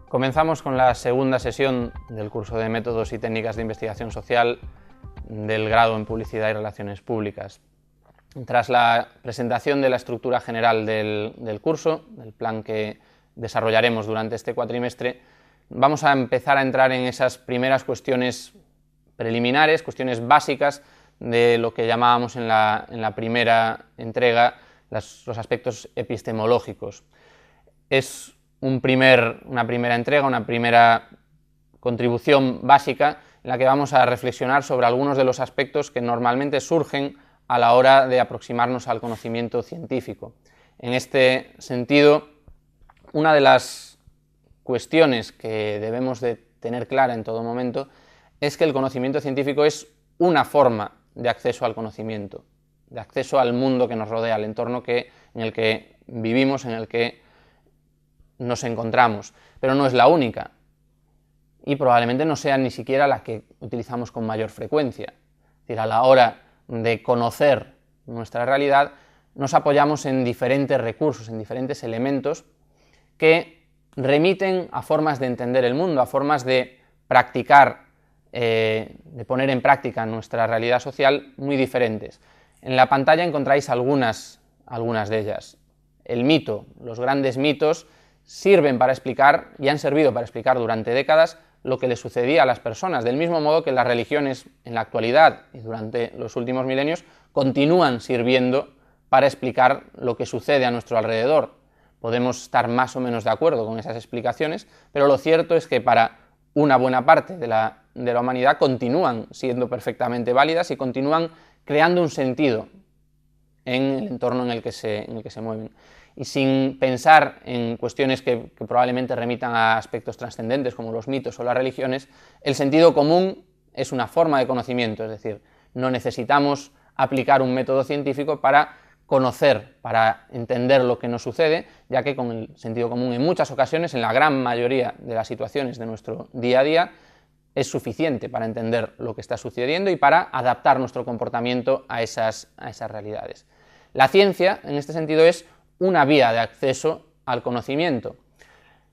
Comenzamos con la segunda sesión del curso de Métodos y Técnicas de Investigación Social del grado en Publicidad y Relaciones Públicas. Tras la presentación de la estructura general del curso, del plan que desarrollaremos durante este cuatrimestre, vamos a empezar a entrar en esas primeras cuestiones preliminares, cuestiones básicas de lo que llamábamos en la primera entrega los aspectos epistemológicos. Es una primera entrega, una primera contribución básica en la que vamos a reflexionar sobre algunos de los aspectos que normalmente surgen a la hora de aproximarnos al conocimiento científico. En este sentido, una de las cuestiones que debemos de tener clara en todo momento es que el conocimiento científico es una forma de acceso al conocimiento, de acceso al mundo que nos rodea, al entorno en el que vivimos, en el que nos encontramos, pero no es la única y probablemente no sea ni siquiera la que utilizamos con mayor frecuencia. Es decir, a la hora de conocer nuestra realidad nos apoyamos en diferentes recursos, en diferentes elementos que remiten a formas de entender el mundo, a formas de practicar, de poner en práctica nuestra realidad social muy diferentes. En la pantalla encontráis algunas de ellas. El mito, los grandes mitos sirven para explicar y han servido para explicar durante décadas lo que le sucedía a las personas, del mismo modo que las religiones en la actualidad y durante los últimos milenios continúan sirviendo para explicar lo que sucede a nuestro alrededor. Podemos estar más o menos de acuerdo con esas explicaciones, pero lo cierto es que para una buena parte de la humanidad continúan siendo perfectamente válidas y continúan creando un sentido en el entorno en el que se mueven. Y sin pensar en cuestiones que probablemente remitan a aspectos trascendentes como los mitos o las religiones, el sentido común es una forma de conocimiento, es decir, no necesitamos aplicar un método científico para conocer, para entender lo que nos sucede, ya que con el sentido común en muchas ocasiones, en la gran mayoría de las situaciones de nuestro día a día, es suficiente para entender lo que está sucediendo y para adaptar nuestro comportamiento a esas realidades. La ciencia, en este sentido, es una vía de acceso al conocimiento.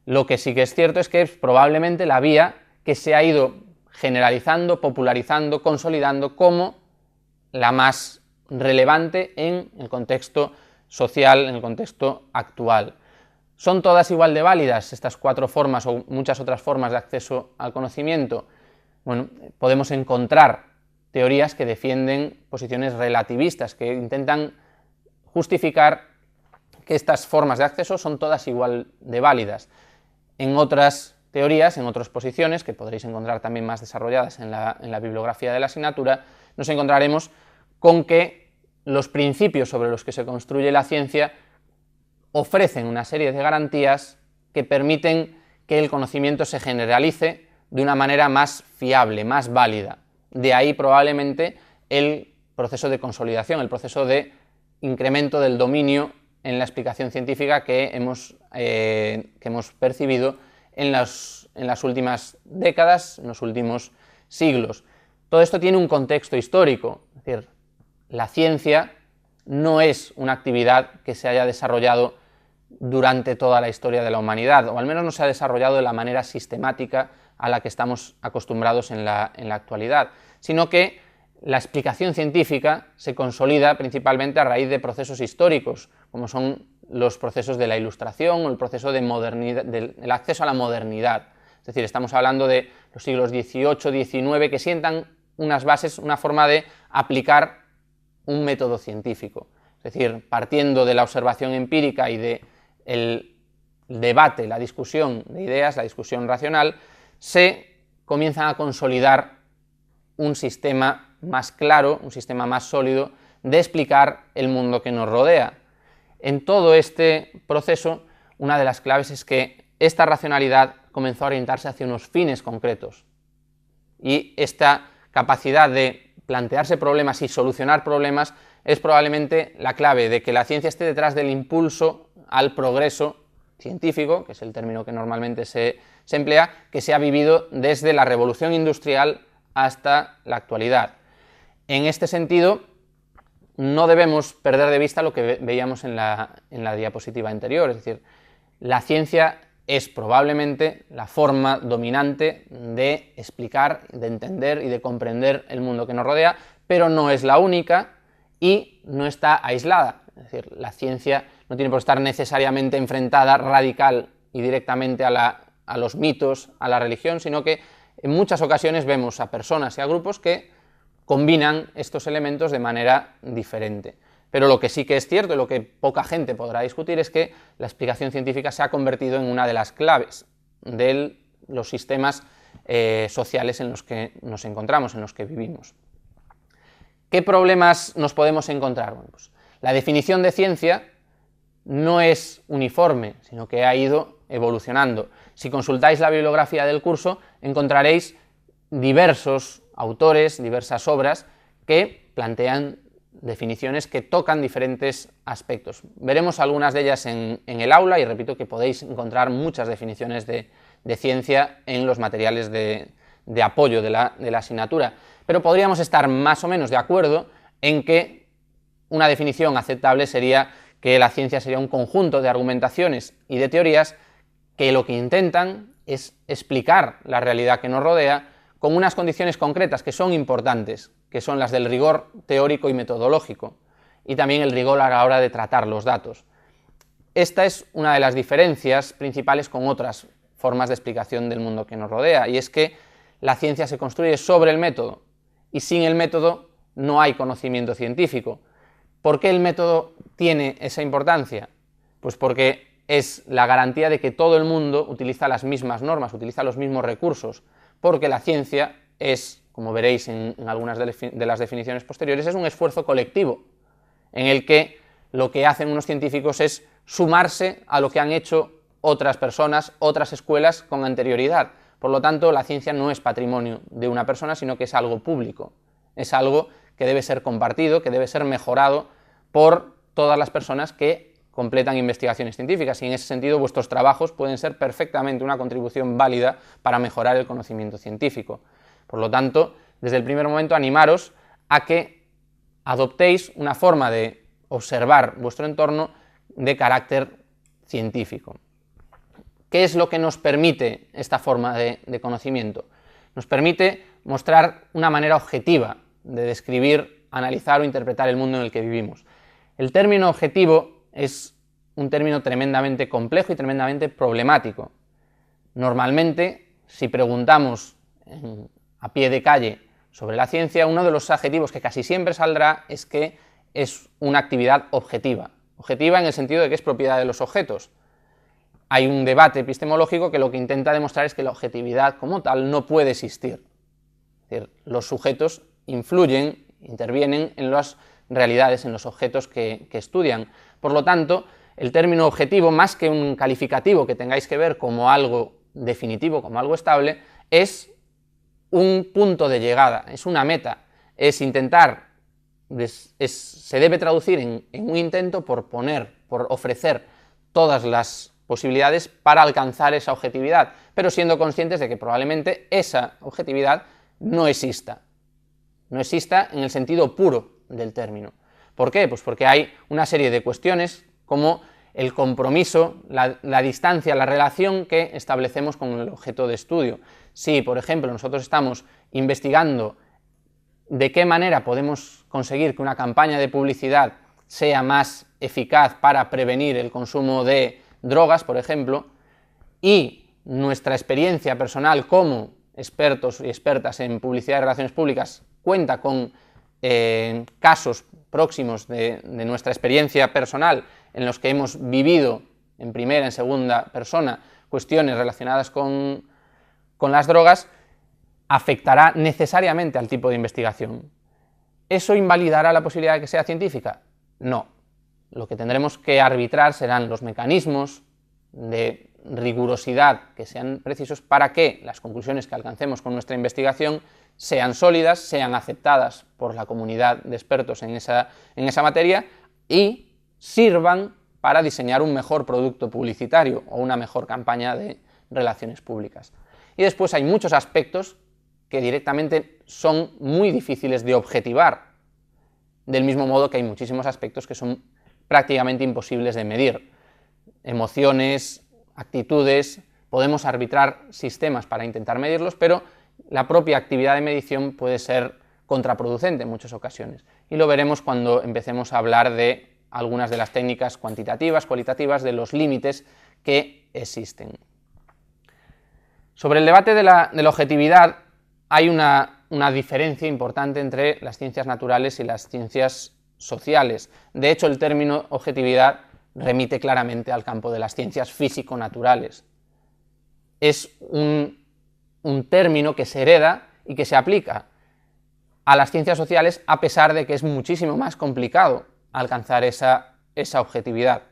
Lo que sí que es cierto es que es probablemente la vía que se ha ido generalizando, popularizando, consolidando como la más relevante en el contexto social, en el contexto actual. ¿Son todas igual de válidas estas cuatro formas o muchas otras formas de acceso al conocimiento? Bueno, podemos encontrar teorías que defienden posiciones relativistas, que intentan justificar que estas formas de acceso son todas igual de válidas. En otras teorías, en otras posiciones, que podréis encontrar también más desarrolladas en la bibliografía de la asignatura, nos encontraremos con que los principios sobre los que se construye la ciencia ofrecen una serie de garantías que permiten que el conocimiento se generalice de una manera más fiable, más válida. De ahí probablemente el proceso de consolidación, el proceso de incremento del dominio en la explicación científica que hemos percibido en las últimas décadas, en los últimos siglos. Todo esto tiene un contexto histórico, es decir, la ciencia no es una actividad que se haya desarrollado durante toda la historia de la humanidad, o al menos no se ha desarrollado de la manera sistemática a la que estamos acostumbrados en la actualidad, sino que la explicación científica se consolida principalmente a raíz de procesos históricos, como son los procesos de la Ilustración o el proceso de modernidad, del acceso a la modernidad. Es decir, estamos hablando de los siglos XVIII, XIX, que sientan unas bases, una forma de aplicar un método científico. Es decir, partiendo de la observación empírica y del debate, la discusión de ideas, la discusión racional, se comienzan a consolidar un sistema más claro, un sistema más sólido de explicar el mundo que nos rodea. En todo este proceso, una de las claves es que esta racionalidad comenzó a orientarse hacia unos fines concretos y esta capacidad de plantearse problemas y solucionar problemas es probablemente la clave de que la ciencia esté detrás del impulso al progreso científico, que es el término que normalmente se emplea, que se ha vivido desde la revolución industrial hasta la actualidad. En este sentido, no debemos perder de vista lo que veíamos en la diapositiva anterior, es decir, la ciencia es probablemente la forma dominante de explicar, de entender y de comprender el mundo que nos rodea, pero no es la única y no está aislada. Es decir, la ciencia no tiene por qué estar necesariamente enfrentada radical y directamente a los mitos, a la religión, sino que en muchas ocasiones vemos a personas y a grupos que combinan estos elementos de manera diferente. Pero lo que sí que es cierto y lo que poca gente podrá discutir es que la explicación científica se ha convertido en una de las claves de los sistemas sociales en los que nos encontramos, en los que vivimos. ¿Qué problemas nos podemos encontrar? Bueno, pues la definición de ciencia no es uniforme, sino que ha ido evolucionando. Si consultáis la bibliografía del curso, encontraréis diversos autores, diversas obras que plantean definiciones que tocan diferentes aspectos. Veremos algunas de ellas en el aula y repito que podéis encontrar muchas definiciones de ciencia en los materiales de apoyo de la asignatura, pero podríamos estar más o menos de acuerdo en que una definición aceptable sería que la ciencia sería un conjunto de argumentaciones y de teorías que lo que intentan es explicar la realidad que nos rodea con unas condiciones concretas que son importantes, que son las del rigor teórico y metodológico, y también el rigor a la hora de tratar los datos. Esta es una de las diferencias principales con otras formas de explicación del mundo que nos rodea, y es que la ciencia se construye sobre el método, y sin el método no hay conocimiento científico. ¿Por qué el método tiene esa importancia? Pues porque es la garantía de que todo el mundo utiliza las mismas normas, utiliza los mismos recursos, porque la ciencia es, como veréis en algunas de las definiciones posteriores, es un esfuerzo colectivo, en el que lo que hacen unos científicos es sumarse a lo que han hecho otras personas, otras escuelas con anterioridad. Por lo tanto, la ciencia no es patrimonio de una persona, sino que es algo público, es algo que debe ser compartido, que debe ser mejorado por todas las personas que completan investigaciones científicas, y en ese sentido vuestros trabajos pueden ser perfectamente una contribución válida para mejorar el conocimiento científico. Por lo tanto, desde el primer momento animaros a que adoptéis una forma de observar vuestro entorno de carácter científico. ¿Qué es lo que nos permite esta forma de conocimiento? Nos permite mostrar una manera objetiva de describir, analizar o interpretar el mundo en el que vivimos. El término objetivo es un término tremendamente complejo y tremendamente problemático. Normalmente, si preguntamos a pie de calle sobre la ciencia, uno de los adjetivos que casi siempre saldrá es que es una actividad objetiva. Objetiva en el sentido de que es propiedad de los objetos. Hay un debate epistemológico que lo que intenta demostrar es que la objetividad como tal no puede existir. Es decir, los sujetos influyen, intervienen en las realidades, en los objetos que estudian. Por lo tanto, el término objetivo, más que un calificativo que tengáis que ver como algo definitivo, como algo estable, es un punto de llegada, es una meta, es intentar, se debe traducir en un intento por ofrecer todas las posibilidades para alcanzar esa objetividad, pero siendo conscientes de que probablemente esa objetividad no exista en el sentido puro del término. ¿Por qué? Pues porque hay una serie de cuestiones como el compromiso, la distancia, la relación que establecemos con el objeto de estudio. Si, por ejemplo, nosotros estamos investigando de qué manera podemos conseguir que una campaña de publicidad sea más eficaz para prevenir el consumo de drogas, por ejemplo, y nuestra experiencia personal como expertos y expertas en publicidad y relaciones públicas cuenta con casos próximos de nuestra experiencia personal en los que hemos vivido en primera, en segunda persona, cuestiones relacionadas con las drogas, afectará necesariamente al tipo de investigación. ¿Eso invalidará la posibilidad de que sea científica? No. Lo que tendremos que arbitrar serán los mecanismos de rigurosidad que sean precisos para que las conclusiones que alcancemos con nuestra investigación sean sólidas, sean aceptadas por la comunidad de expertos en esa materia y sirvan para diseñar un mejor producto publicitario o una mejor campaña de relaciones públicas. Y después hay muchos aspectos que directamente son muy difíciles de objetivar, del mismo modo que hay muchísimos aspectos que son prácticamente imposibles de medir. Emociones, actitudes, podemos arbitrar sistemas para intentar medirlos, pero la propia actividad de medición puede ser contraproducente en muchas ocasiones. Y lo veremos cuando empecemos a hablar de algunas de las técnicas cuantitativas, cualitativas, de los límites que existen. Sobre el debate de la objetividad, hay una diferencia importante entre las ciencias naturales y las ciencias sociales. De hecho, el término objetividad remite claramente al campo de las ciencias físico-naturales. Es un término que se hereda y que se aplica a las ciencias sociales, a pesar de que es muchísimo más complicado alcanzar esa objetividad.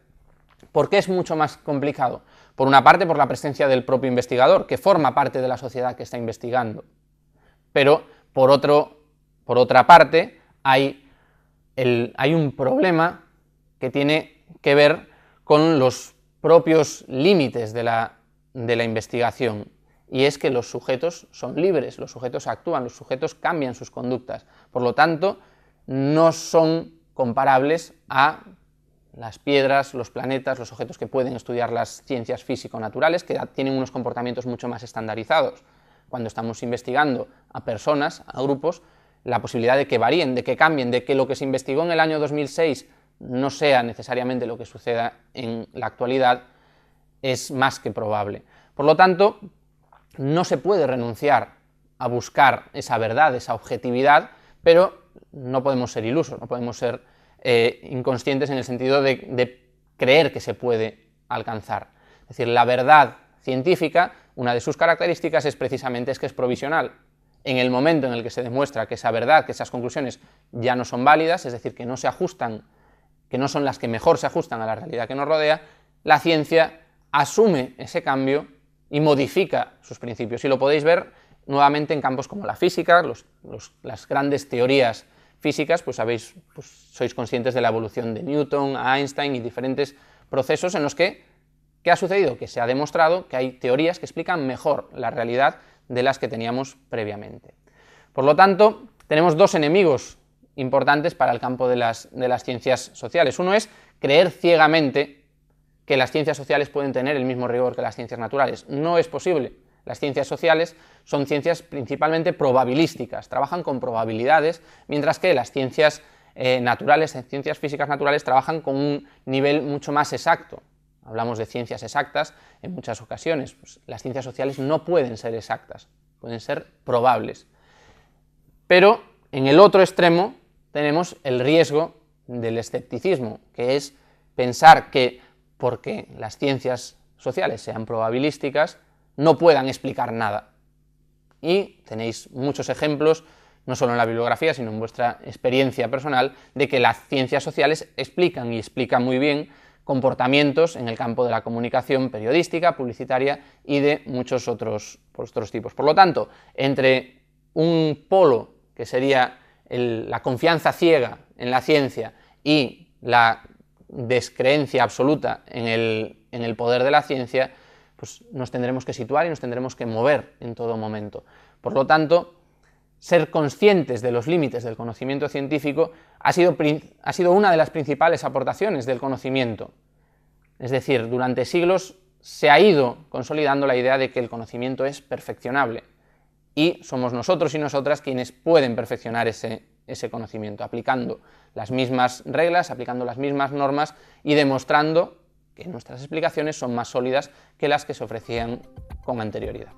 ¿Por qué es mucho más complicado? Por una parte, por la presencia del propio investigador, que forma parte de la sociedad que está investigando. Pero, por otra parte, hay un problema que tiene que ver con los propios límites de la investigación, y es que los sujetos son libres, los sujetos actúan, los sujetos cambian sus conductas. Por lo tanto, no son comparables a las piedras, los planetas, los objetos que pueden estudiar las ciencias físico-naturales, que tienen unos comportamientos mucho más estandarizados. Cuando estamos investigando a personas, a grupos, la posibilidad de que varíen, de que cambien, de que lo que se investigó en el año 2006 no sea necesariamente lo que suceda en la actualidad, es más que probable. Por lo tanto, no se puede renunciar a buscar esa verdad, esa objetividad, pero no podemos ser ilusos, no podemos ser inconscientes en el sentido de creer que se puede alcanzar. Es decir, la verdad científica, una de sus características es precisamente que es provisional. En el momento en el que se demuestra que esa verdad, que esas conclusiones ya no son válidas, es decir, que no se ajustan, que no son las que mejor se ajustan a la realidad que nos rodea, la ciencia asume ese cambio y modifica sus principios. Y lo podéis ver nuevamente en campos como la física, las grandes teorías físicas, pues sois conscientes de la evolución de Newton, Einstein y diferentes procesos en los que ¿qué ha sucedido? Que se ha demostrado que hay teorías que explican mejor la realidad de las que teníamos previamente. Por lo tanto, tenemos dos enemigos importantes para el campo de las ciencias sociales. Uno es creer ciegamente que las ciencias sociales pueden tener el mismo rigor que las ciencias naturales. No es posible. Las ciencias sociales son ciencias principalmente probabilísticas, trabajan con probabilidades, mientras que las ciencias naturales, ciencias físicas naturales, trabajan con un nivel mucho más exacto. Hablamos de ciencias exactas en muchas ocasiones. Pues las ciencias sociales no pueden ser exactas, pueden ser probables. Pero en el otro extremo tenemos el riesgo del escepticismo, que es pensar que porque las ciencias sociales sean probabilísticas no puedan explicar nada. Y tenéis muchos ejemplos, no solo en la bibliografía, sino en vuestra experiencia personal, de que las ciencias sociales explican y explican muy bien comportamientos en el campo de la comunicación periodística, publicitaria y de muchos otros tipos. Por lo tanto, entre un polo que sería la confianza ciega en la ciencia y la descreencia absoluta en el poder de la ciencia, pues nos tendremos que situar y nos tendremos que mover en todo momento. Por lo tanto, ser conscientes de los límites del conocimiento científico ha sido una de las principales aportaciones del conocimiento. Es decir, durante siglos se ha ido consolidando la idea de que el conocimiento es perfeccionable y somos nosotros y nosotras quienes pueden perfeccionar ese conocimiento, aplicando las mismas reglas, aplicando las mismas normas y demostrando que nuestras explicaciones son más sólidas que las que se ofrecían con anterioridad.